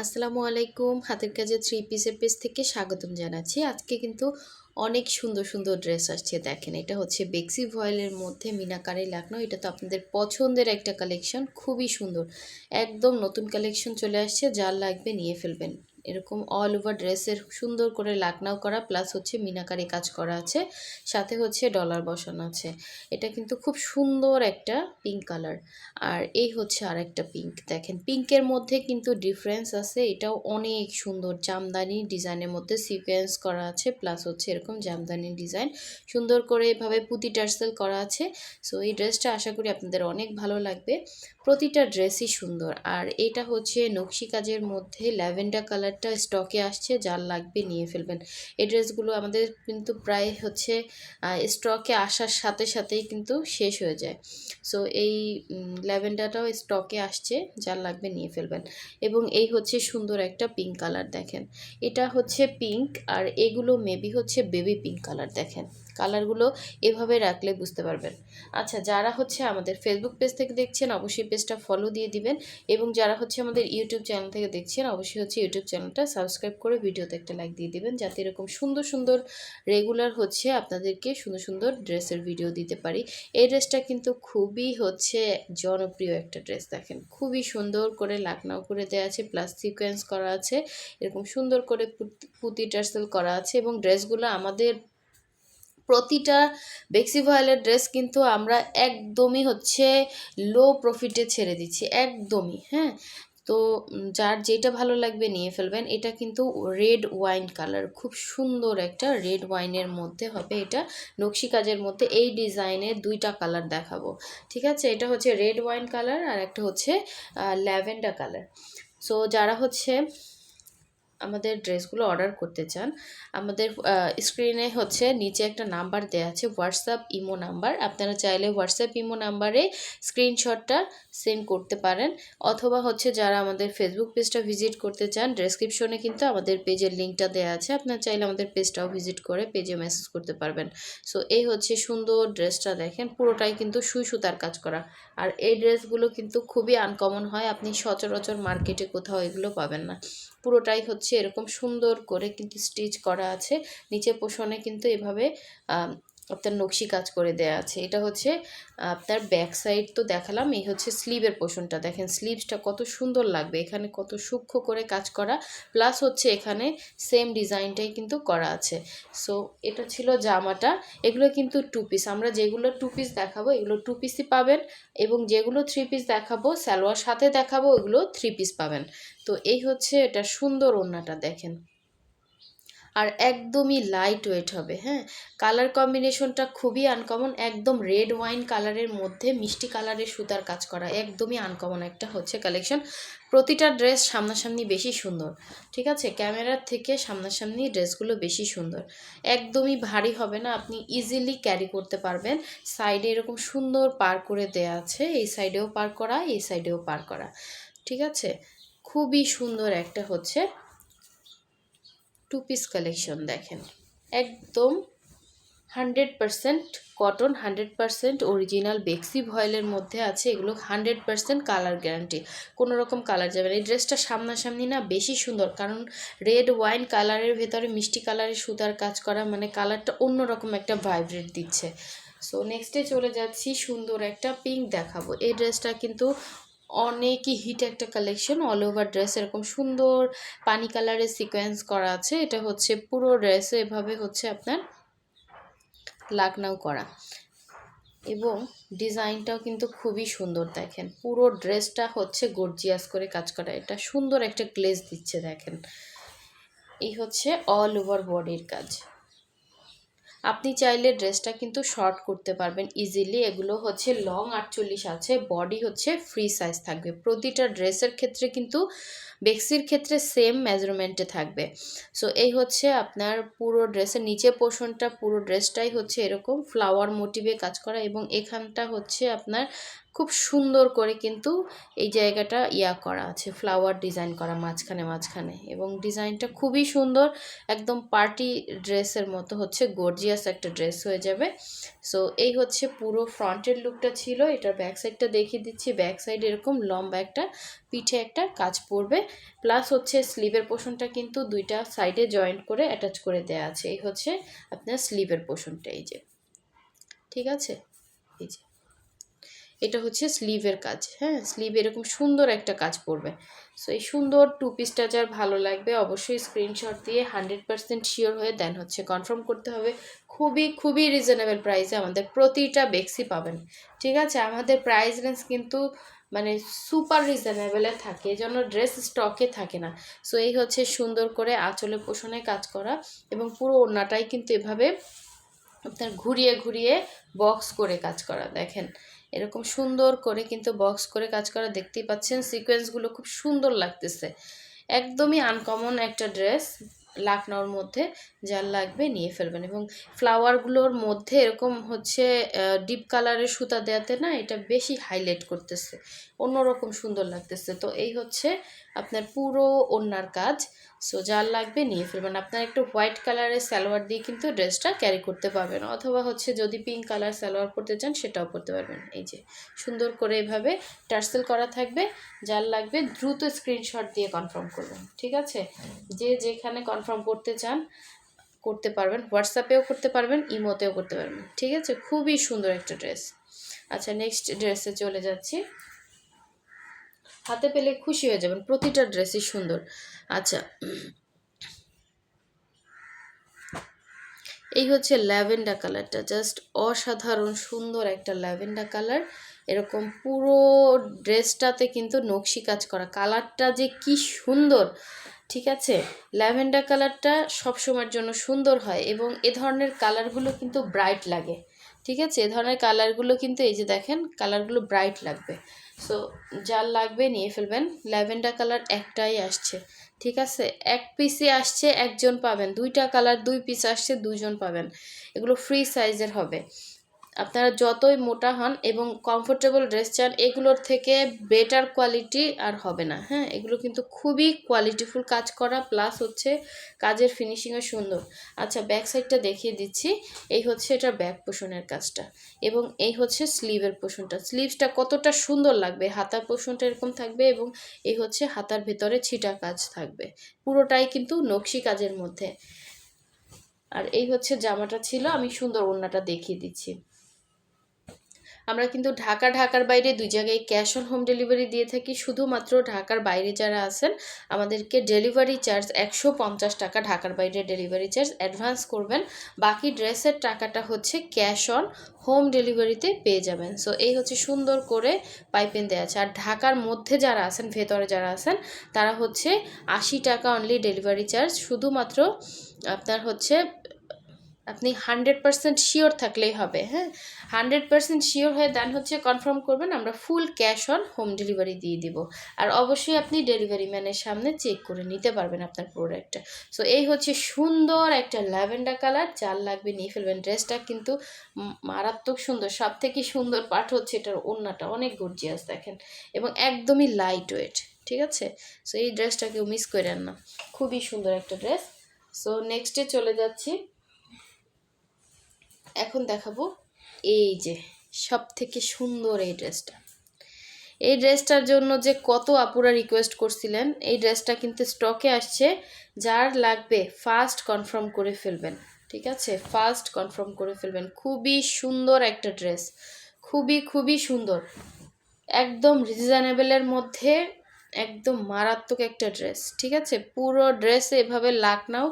আসসালামু আলাইকুম। হাতের কাজে থ্রি পিসের পেজ থেকে স্বাগতম জানাচ্ছি। আজকে কিন্তু অনেক সুন্দর সুন্দর ড্রেস আসছে। দেখেন, এটা হচ্ছে বেক্সি ভয়েলের মধ্যে মিনাকারি লাকনো। এটা তো আপনাদের পছন্দের একটা কালেকশন, খুবই সুন্দর। একদম নতুন কালেকশন চলে আসছে, যার লাগবে নিয়ে ফেলবেন। এরকম অল ওভার ড্রেসের সুন্দর করে লাকনাও করা, প্লাস হচ্ছে মিনাকারি কাজ করা আছে, সাথে হচ্ছে ডলার বসানো আছে। এটা কিন্তু খুব সুন্দর একটা পিঙ্ক কালার। আর এই হচ্ছে আরেকটা পিঙ্ক। দেখেন, পিঙ্কের মধ্যে কিন্তু ডিফারেন্স আছে। এটাও অনেক সুন্দর, জামদানি ডিজাইনের মধ্যে সিকোয়েন্স করা আছে, প্লাস হচ্ছে এরকম জামদানি ডিজাইন সুন্দর করে এভাবে পুঁতি টার্সেল করা আছে। সো এই ড্রেসটা আশা করি আপনাদের অনেক ভালো লাগবে। প্রতিটা ড্রেসই সুন্দর। আর এটা হচ্ছে নকশি কাজের মধ্যে ল্যাভেন্ডার কালারটা স্টকে আসছে, যার লাগবে নিয়ে ফেলবেন। এই ড্রেসগুলো আমাদের কিন্তু প্রায় হচ্ছে স্টকে আসার সাথে সাথেই কিন্তু শেষ হয়ে যায়। সো এই ল্যাভেন্ডারটাও স্টকে আসছে, যার লাগবে নিয়ে ফেলবেন। এবং এই হচ্ছে সুন্দর একটা পিঙ্ক কালার। দেখেন, এটা হচ্ছে পিঙ্ক, আর এগুলো মেবি হচ্ছে বেবি পিঙ্ক কালার। দেখেন, কালারগুলো এভাবে রাখলে বুঝতে পারবেন। আচ্ছা, যারা হচ্ছে আমাদের ফেসবুক পেজ থেকে দেখছেন অবশ্যই পেজটা ফলো দিয়ে দিবেন, এবং যারা হচ্ছে আমাদের ইউটিউব চ্যানেল থেকে দেখছেন অবশ্যই হচ্ছে ইউটিউব চ্যানেলটা সাবস্ক্রাইব করে ভিডিওতে একটা লাইক দিয়ে দিবেন, যাতে এরকম সুন্দর সুন্দর রেগুলার হচ্ছে আপনাদেরকে সুন্দর সুন্দর ড্রেসের ভিডিও দিতে পারি। এই ড্রেসটা কিন্তু খুবই হচ্ছে জনপ্রিয় একটা ড্রেস। দেখেন, খুবই সুন্দর করে লাকনাও করে দেওয়া আছে, প্লাস সিকোয়েন্স করা আছে, এরকম সুন্দর করে পুঁতি টার্সেল করা আছে। এবং ড্রেসগুলো আমাদের প্রতিটা বেক্সি ভয়েলের ড্রেস কিন্তু আমরা একদমই হচ্ছে লো প্রফিটে ছেড়ে দিচ্ছি, একদমই। হ্যাঁ, তো যার যেটা ভালো লাগবে নিয়ে ফেলবেন। এটা কিন্তু রেড ওয়াইন কালার, খুব সুন্দর একটা রেড ওয়াইনের মধ্যে হবে এটা, নকশি কাজের মধ্যে। এই ডিজাইনের দুইটা কালার দেখাবো, ঠিক আছে? এটা হচ্ছে রেড ওয়াইন কালার, আর একটা হচ্ছে ল্যাভেন্ডার কালার। সো যারা হচ্ছে আমাদের ড্রেসগুলো অর্ডার করতে চান, আমাদের স্ক্রিনে হচ্ছে নিচে একটা নাম্বার দেওয়া আছে, হোয়াটসঅ্যাপ ইমো নাম্বার। আপনারা চাইলে হোয়াটসঅ্যাপ ইমো নাম্বারে স্ক্রিনশটটা সেন্ড করতে পারেন, অথবা হচ্ছে যারা আমাদের ফেসবুক পেজটা ভিজিট করতে চান, ডেসক্রিপশনে কিন্তু আমাদের পেজের লিঙ্কটা দেওয়া আছে, আপনারা চাইলে আমাদের পেজটাও ভিজিট করে পেজে মেসেজ করতে পারবেন। সো এই হচ্ছে সুন্দর ড্রেসটা। দেখেন, পুরোটাই কিন্তু সুই সুতার কাজ করা। আর এই ড্রেসগুলো কিন্তু খুবই আনকমন হয়, আপনি সচরাচর মার্কেটে কোথাও এগুলো পাবেন না। পুরোটাই হচ্ছে এরকম সুন্দর করে কিন্তু স্টিচ করা আছে, নিচে পোষণে কিন্তু এভাবে আপনার নকশি কাজ করে দেয়া আছে। এটা হচ্ছে আপনার ব্যাক সাইড তো দেখালাম, এই হচ্ছে স্লিভের পোষণটা। দেখেন স্লিভসটা কত সুন্দর লাগবে, এখানে কত সূক্ষ্ম করে কাজ করা, প্লাস হচ্ছে এখানে সেম ডিজাইনটাই কিন্তু করা আছে। সো এটা ছিল জামাটা। এগুলো কিন্তু টু পিস, আমরা যেগুলো টু পিস দেখাবো এগুলো টু পিসই পাবেন, এবং যেগুলো থ্রি পিস দেখাবো সালোয়ার সাথে দেখাবো ওগুলো থ্রি পিস পাবেন। তো এই হচ্ছে এটা সুন্দর ওড়নাটা। দেখেন, আর একদমই লাইট ওয়েট হবে। হ্যাঁ, কালার কম্বিনেশনটা খুবই আনকমন, একদম রেড ওয়াইন কালারের মধ্যে মিষ্টি কালারের সুতার কাজ করা, একদমই আনকমন একটা হচ্ছে কালেকশন। প্রতিটা ড্রেস সামনাসামনি বেশি সুন্দর, ঠিক আছে? ক্যামেরার থেকে সামনাসামনি ড্রেসগুলো বেশি সুন্দর, একদমই ভারী হবে না, আপনি ইজিলি ক্যারি করতে পারবেন। সাইডে এরকম সুন্দর পার করে দেয়া আছে, এই সাইডেও পার করা, এই সাইডেও পার করা, ঠিক আছে? খুবই সুন্দর একটা হচ্ছে টু পিস কালেকশন। দেখেন, একদম 100% কটন, 100% অরিজিনাল বেক্সি ভয়েলের মধ্যে আছে। এগুলো 100% কালার গ্যারান্টি, কোনো রকম কালার যাবে না। এই ড্রেসটা সামনাসামনি না বেশি সুন্দর, কারণ রেড ওয়াইন কালারের ভেতরে মিষ্টি কালারের সুতার কাজ করা, মানে কালারটা অন্যরকম একটা ভাইব্রেট দিচ্ছে। সো নেক্সটে চলে যাচ্ছি, সুন্দর একটা পিঙ্ক দেখাবো। এই ড্রেসটা কিন্তু অনেকই হিট একটা কালেকশন, অল ওভার ড্রেস এরকম সুন্দর পানি কালারের সিকোয়েন্স করা আছে। এটা হচ্ছে পুরো ড্রেসে এভাবে হচ্ছে আপনার লাকনাও করা, এবং ডিজাইনটাও কিন্তু খুবই সুন্দর। দেখেন, পুরো ড্রেসটা হচ্ছে গর্জিয়াস করে কাজ করা, এটা সুন্দর একটা গ্লেজ দিচ্ছে। দেখেন, এই হচ্ছে অল ওভার বডির কাজ। আপনি চাইলে ড্রেসটা কিন্তু শর্ট করতে পারবেন ইজিলি। এগুলো হচ্ছে লং 48 আছে, বডি হচ্ছে ফ্রি সাইজ থাকবে। প্রতিটা ড্রেসের ক্ষেত্রে কিন্তু বেক্সির ক্ষেত্রে সেম মেজারমেন্টে থাকবে। সো এই হচ্ছে আপনার পুরো ড্রেসের নিচে পোর্শনটা, পুরো ড্রেসটাই হচ্ছে এরকম ফ্লাওয়ার মোটিভে কাজ করা, এবং এখানটা হচ্ছে আপনার খুব সুন্দর করে কিন্তু এই জায়গাটা করা আছে, ফ্লাওয়ার ডিজাইন করা মাঝখানে মাঝখানে, এবং ডিজাইনটা খুবই সুন্দর, একদম পার্টি ড্রেসের মতো হচ্ছে, গর্জিয়াস একটা ড্রেস হয়ে যাবে। সো এই হচ্ছে পুরো ফ্রন্টের লুকটা ছিল। এটার ব্যাক সাইডটা দেখিয়ে দিচ্ছি। ব্যাক সাইড এরকম লম্বা একটা পিঠে একটা কাজ পড়বে, প্লাস হচ্ছে স্লিভের পোর্শনটা কিন্তু দুইটা সাইডে জয়েন্ট করে অ্যাটাচ করে দেওয়া আছে। এই হচ্ছে আপনার স্লিভের পোর্শনটা, এই যে, ঠিক আছে, এই যে এটা হচ্ছে স্লিভের কাজ। হ্যাঁ, স্লিভ এরকম সুন্দর একটা কাজ পড়বে। সো এই সুন্দর টু পিসটা যার ভালো লাগবে অবশ্যই স্ক্রিনশট দিয়ে 100% শিওর হয়ে দেন হচ্ছে কনফার্ম করতে হবে। খুবই খুবই রিজনেবল প্রাইসে আমাদের প্রতিটা বেক্সি পাবেন। ঠিক আছে, আমাদের প্রাইস রেঞ্জ কিন্তু মানে সুপার রিজনেবলে থাকে, এজন্য ড্রেস স্টকে থাকে না। সো এই হচ্ছে সুন্দর করে আঁচলে পোষণে কাজ করা, এবং পুরো ওড়নাটাই কিন্তু এভাবে আপনার ঘুরিয়ে ঘুরিয়ে বক্স করে কাজ করা। দেখেন এরকম সুন্দর করে কিন্তু বক্স করে কাজ করা, দেখতেই পাচ্ছেন সিকোয়েন্সগুলো খুব সুন্দর লাগতেছে। একদমই আনকমন একটা ড্রেস, লাকনোর মধ্যে যার লাগবে নিয়ে ফেলবেন। এবং ফ্লাওয়ারগুলোর মধ্যে এরকম হচ্ছে ডিপ কালারের সুতা দেওয়াতে না এটা বেশি হাইলাইট করতেছে, অন্যরকম সুন্দর লাগতেছে। তো এই হচ্ছে আপনার পুরো ওড়নার কাজ। সো যার লাগবে নিয়ে ফেলবেন। আপনার একটু হোয়াইট কালারের সালোয়ার দিয়ে কিন্তু ড্রেসটা ক্যারি করতে পারবেন, অথবা হচ্ছে যদি পিঙ্ক কালার সালোয়ার পরতে চান সেটাও করতে পারবেন। এই যে সুন্দর করে এভাবে টার্সেল করা থাকবে। যার লাগবে দ্রুত স্ক্রিনশট দিয়ে কনফার্ম করবেন। ঠিক আছে, যে যেখানে কনফার্ম করতে চান করতে পারবেন, হোয়াটসঅ্যাপেও করতে পারবেন, ইমোতেও করতে পারবেন। ঠিক আছে, খুবই সুন্দর একটা ড্রেস। আচ্ছা, নেক্সট ড্রেসে চলে যাচ্ছি। হাতে পেলে খুশি হয়ে যাবেন, প্রতিটা ড্রেসই সুন্দর। আচ্ছা, এই হচ্ছে ল্যাভেন্ডার কালারটা, জাস্ট অসাধারণ সুন্দর একটা ল্যাভেন্ডার কালার। এরকম পুরো ড্রেসটাতে কিন্তু নকশি কাজ করা, কালারটা যে কি সুন্দর। ঠিক আছে, ল্যাভেন্ডার কালারটা সবসময়ের জন্য সুন্দর হয়, এবং এ ধরনের কালারগুলো কিন্তু ব্রাইট লাগে। ঠিক আছে, এ ধরনের কালারগুলো কিন্তু এই যে দেখেন কালারগুলো ব্রাইট লাগবে। সো যার লাগবে নিয়ে ফেলবেন। ল্যাভেন্ডার কালার একটাই আসছে, ঠিক আছে, এক পিসে আসছে একজন পাবেন, দুইটা কালার দুই পিস আসছে দুইজন পাবেন। এগুলো ফ্রি সাইজের হবে। আপনারা যতই মোটা হন এবং কমফোর্টেবল ড্রেস চান, এগুলোর থেকে বেটার কোয়ালিটি আর হবে না। হ্যাঁ, এগুলো কিন্তু খুবই কোয়ালিটিফুল কাজ করা, প্লাস হচ্ছে কাজের ফিনিশিংও সুন্দর। আচ্ছা, ব্যাক সাইডটা দেখিয়ে দিচ্ছি। এই হচ্ছে এটার ব্যাক পোষণের কাজটা, এবং এই হচ্ছে স্লিভের পোষণটা। স্লিভসটা কতটা সুন্দর লাগবে, হাতার পোষণটা এরকম থাকবে, এবং এই হচ্ছে হাতার ভেতরে ছিটা কাজ থাকবে, পুরোটাই কিন্তু নকশি কাজের মধ্যে। আর এই হচ্ছে জামাটা ছিল, আমি সুন্দর ওড়নাটা দেখিয়ে দিচ্ছি। আমরা কিন্তু ঢাকার বাইরে দুই জায়গায় ক্যাশ অন হোম ডেলিভারি দিয়ে থাকি। শুধুমাত্র ঢাকার বাইরে যারা আছেন আমাদেরকে ডেলিভারি চার্জ 150 টাকা, ঢাকার বাইরে ডেলিভারি চার্জ অ্যাডভান্স করবেন, বাকি ড্রেসের টাকাটা হচ্ছে ক্যাশ অন হোম ডেলিভারিতে পেয়ে যাবেন। সো এই হচ্ছে সুন্দর করে পাইপিং দেওয়া আছে। আর ঢাকার মধ্যে যারা আছেন, ভেতরে যারা আছেন, তারা হচ্ছে 80 টাকা অনলি ডেলিভারি চার্জ। শুধুমাত্র আপনার হচ্ছে আপনি 100% শিওর থাকলেই হবে। হ্যাঁ, 100% শিওর হয়ে দেন হচ্ছে কনফার্ম করবেন, আমরা full cash on home delivery দিয়ে দিব। আর অবশ্যই আপনি ডেলিভারি ম্যানের সামনে চেক করে নিতে পারবেন আপনার প্রোডাক্টটা। সো এই হচ্ছে সুন্দর একটা ল্যাভেন্ডার কালার, যার লাগবে নিয়ে ফেলবেন। ড্রেসটা কিন্তু মারাত্মক সুন্দর। সব থেকে সুন্দর পার্ট হচ্ছে এটার ওড়নাটা, অনেক গর্জিয়াস দেখেন, এবং একদমই লাইট ওয়েট। ঠিক আছে, সো এই ড্রেসটা কেউ মিস করেন না, খুবই সুন্দর একটা ড্রেস। সো নেক্সটে চলে যাচ্ছি। এখন দেখাবো এই যে সব থেকে সুন্দর এই ড্রেসটা। এই ড্রেসটার জন্য যে কত আপুরা রিকোয়েস্ট করছিলেন, এই ড্রেসটা কিন্তু স্টকে আসছে। যার লাগবে ফার্স্ট কনফার্ম করে ফেলবেন। ঠিক আছে, ফার্স্ট কনফার্ম করে ফেলবেন। খুবই সুন্দর একটা ড্রেস, খুবই খুবই সুন্দর, একদম রিজনেবলের মধ্যে, একদম মারাত্মক একটা ড্রেস। ঠিক আছে, পুরো ড্রেসে এভাবে লাকনাও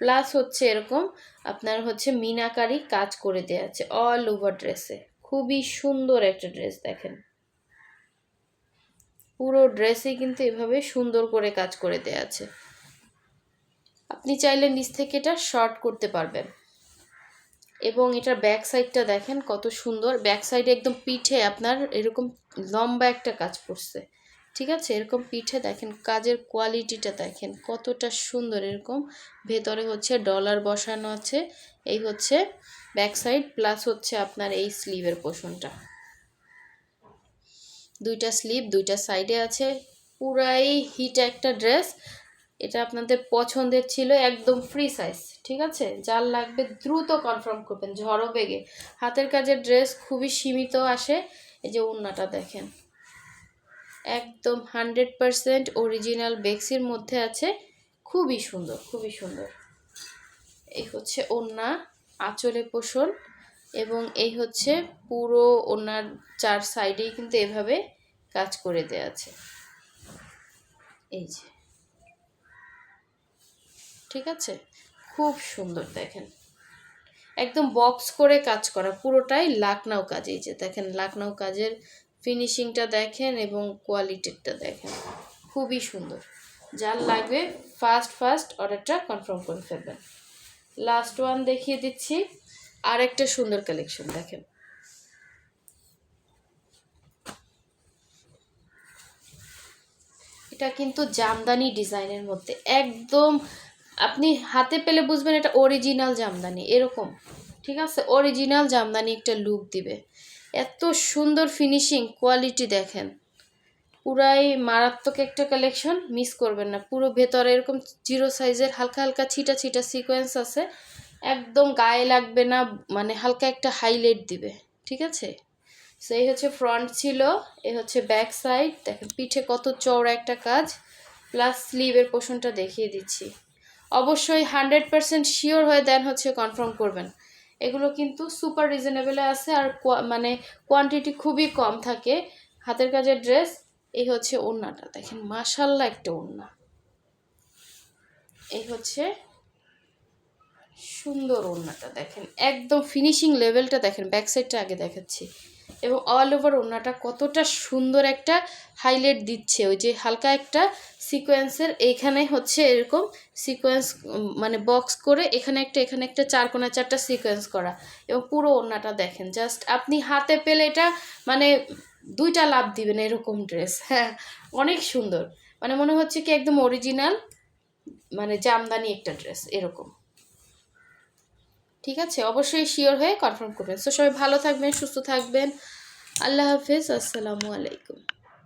প্লাস হচ্ছে এরকম আপনার হচ্ছে মিনাকারি কাজ করে দেওয়া আছে অল ওভার ড্রেসে। খুবই সুন্দর একটা ড্রেস দেখেন, পুরো ড্রেসে কিন্তু এভাবে সুন্দর করে কাজ করে দেওয়া আছে। আপনি চাইলে নিচ থেকে এটা শর্ট করতে পারবেন। এবং এটার ব্যাক সাইডটা দেখেন কত সুন্দর, ব্যাক সাইডে একদম পিঠে আপনার এরকম লম্বা একটা কাজ পড়ছে। ঠিক আছে, এরকম পিঠে দেখেন কাজের কোয়ালিটিটা দেখেন কতটা সুন্দর। এরকম ভেতরে হচ্ছে ডলার বসানো আছে। এই হচ্ছে ব্যাক সাইড, প্লাস হচ্ছে আপনার এই স্লিভের পোর্শনটা। দুইটা স্লিভ, দুইটা সাইডে আছে, পুরাই হিট একটা ড্রেস। এটা আপনাদের পছন্দের ছিল, একদম ফ্রি সাইজ। ঠিক আছে, যার লাগবে দ্রুত কনফার্ম করবেন ঝড়ো বেগে। হাতের কাজের ড্রেস খুবই সীমিত আসে। এই যে ওড়নাটা দেখেন, একদম 100% অরিজিনাল বেক্সির মধ্যে আছে, খুবই সুন্দর, খুবই সুন্দর। এই হচ্ছে ওড়না, আঁচলে পোষণ, এবং এই হচ্ছে পুরো ওড়নার 4 সাইডেই কিন্তু এভাবে কাজ করে দেয়া আছে। এই যে, ঠিক আছে, খুব সুন্দর দেখেন, একদম বক্স করে কাজ করা, পুরোটাই লাকনাও কাজ। এই যে দেখেন লাকনাও কাজের ফিনিশিংটা দেখেন এবং কোয়ালিটিটা দেখেন, খুবই সুন্দর। যার লাগবে ফার্স্ট অর্ডারটা কনফার্ম করে ফেলবেন। লাস্ট ওয়ান দেখিয়ে দিচ্ছি, আর একটা সুন্দর কালেকশন দেখেন। এটা কিন্তু জামদানি ডিজাইনের মধ্যে, একদম আপনি হাতে পেলে বুঝবেন এটা অরিজিনাল জামদানি, এরকম। ঠিক আছে, অরিজিনাল জামদানি একটা লুক দিবে। এত সুন্দর ফিনিশিং, কোয়ালিটি দেখেন, পুরাই মারাত্মক একটা কালেকশন, মিস করবেন না। পুরো ভেতরে এরকম জিরো সাইজের হালকা হালকা ছিটা ছিটা সিকোয়েন্স আছে, একদম গায়ে লাগবে না, মানে হালকা একটা হাইলাইট দিবে। ঠিক আছে, সেই হচ্ছে ফ্রন্ট ছিল, এ হচ্ছে ব্যাক সাইড। দেখেন পিঠে কত চওড়া একটা কাজ, প্লাস স্লিভের পোর্শনটা দেখিয়ে দিচ্ছি। অবশ্যই 100% শিওর হয়ে দেন হচ্ছে কনফার্ম করবেন। এগুলো কিন্তু সুপার রিজনেবলে আছে, আর মানে কোয়ান্টিটি খুবই কম থাকে হাতের কাজের ড্রেস। এই হচ্ছে ওড়নাটা দেখেন, মাশাল্লাহ একটা ওড়না। এই হচ্ছে সুন্দর ওড়নাটা দেখেন, একদম ফিনিশিং লেভেলটা দেখেন। ব্যাক সাইডটা আগে দেখাচ্ছি, এবং অল ওভার ওড়নাটা কতটা সুন্দর একটা হাইলাইট দিচ্ছে। ওই যে হালকা একটা সিকোয়েন্সের, এইখানে হচ্ছে এরকম সিকোয়েন্স, মানে বক্স করে এখানে একটা 4 কোণা 4টা সিকোয়েন্স করা, এবং পুরো ওড়নাটা দেখেন। জাস্ট আপনি হাতে পেলে এটা মানে 2টা লাভ দিবেন এরকম ড্রেস। হ্যাঁ, অনেক সুন্দর, মানে মনে হচ্ছে কি একদম অরিজিনাল, মানে জামদানি একটা ড্রেস এরকম। ঠিক আছে, অবশ্যই শিওর হয়ে কনফার্ম করবেন। সো সবাই ভালো থাকবেন, সুস্থ থাকবেন। আল্লাহ হাফেজ, আসসালামু আলাইকুম।